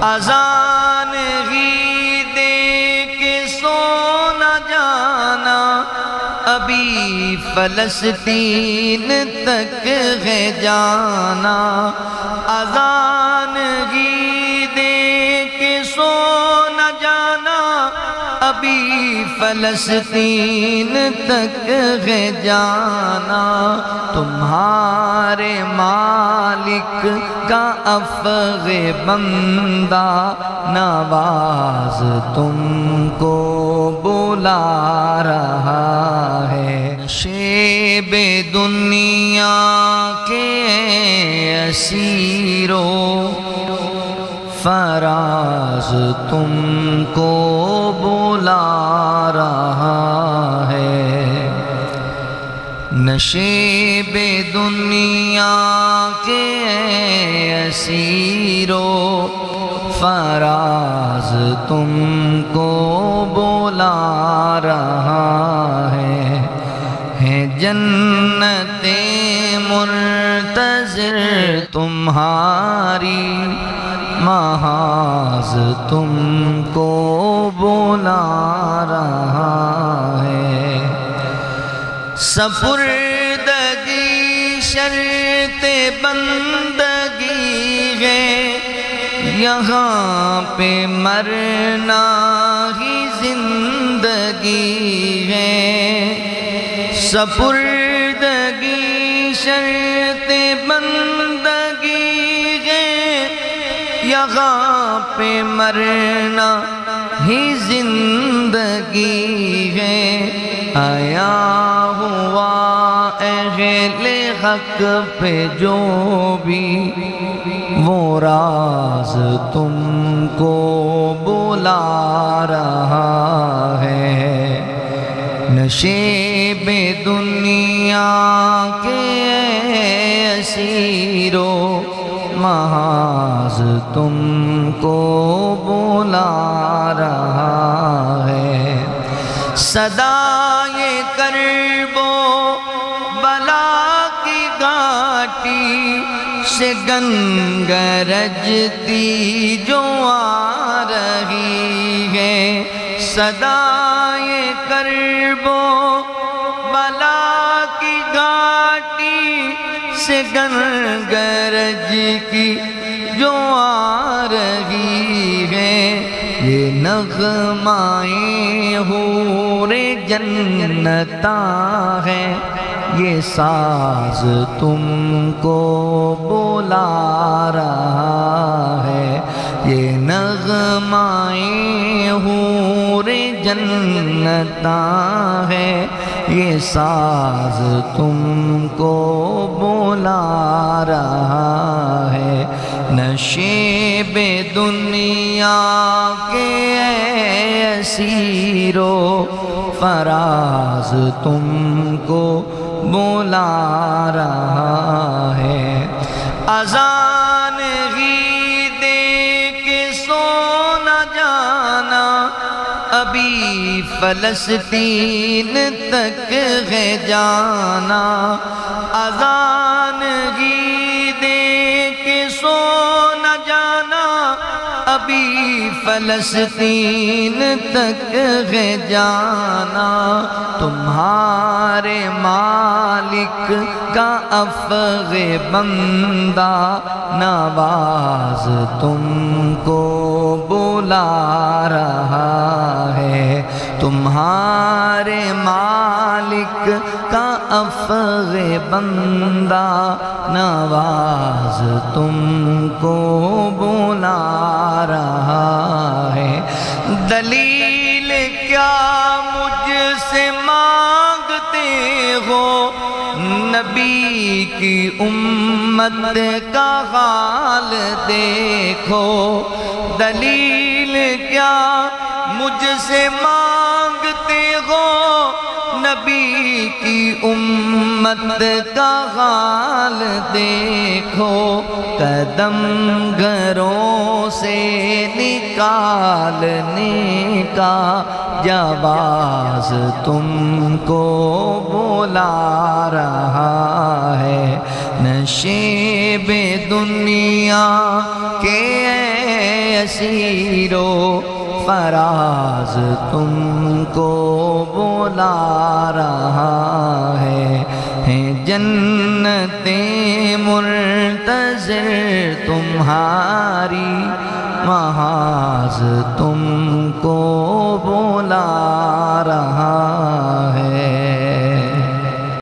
اذان ہی دے کے سو نہ جانا، ابھی فلسطین تک ہے جانا۔ اذان ہی دے کے سو نہ جانا، ابھی فلسطین تک ہے جانا۔ تمہارے مالک کا افغ بندہ نواز تم کو بلا رہا ہے۔ شیب دنیا کے اسیرو فراز تم کو بلا رہا ہے۔ نشیب دنیا کے اسیرو فراز تم کو بلا رہا ہے۔ جنت منتظر تمہاری، محاذ تم کو بلا رہا ہے۔ سپردگی شرط بندگی ہے، یہاں پہ مرنا ہی زندگی ہے۔ سپردگی شرط بندگی ہے، یہاں پہ مرنا ہی زندگی ہے۔ آیا ہوا اہل حق پہ جو بھی وہ راز تم کو بلا رہا ہے۔ نشیب دنیا کے اسیرو محاذ تم کو بلا رہا ہے۔ صدائے کرب و بلا کی گھاٹی سے گنگرجتی جو آ رہی ہے۔ صدائے کرب و بلا کی گھاٹی سے گنگرج کی جو آ رہی ہے۔ یہ نغمائے حور جنتاں ہے، یہ ساز تم کو بلا رہا ہے۔ یہ نغمائے حور جنتاں ہے، یہ ساز تم کو بلا رہا ہے۔ نشیب دنیا کے اسیرو فراز تم کو بلا رہا ہے۔ اذان ہی دے کے سو نہ جانا، ابھی فلسطین تک ہے جانا۔ اذان ہی دے کے سو نہ جانا، ابھی فلسطین تک ہے جانا۔ تمہارے مالک کا افغ بندہ نواز تم کو بلا رہا ہے۔ تمہارے مالک کا افغ بندہ نواز تم کو بلا رہا ہے۔ دلیل کیا مجھ سے مانگتے ہو، نبی کی امت کا حال دیکھو۔ دلیل کیا مجھ سے مانگتے ہو، نبی کی امت کا حال دیکھو۔ قدم گھروں سے نکالنے کا جواز تم کو بلا رہا ہے۔ نشیب دنیا کے یسیر و فراز تم کو بلا رہا ہے جنتیں منتظر تمہاری محاذ تم کو بلا رہا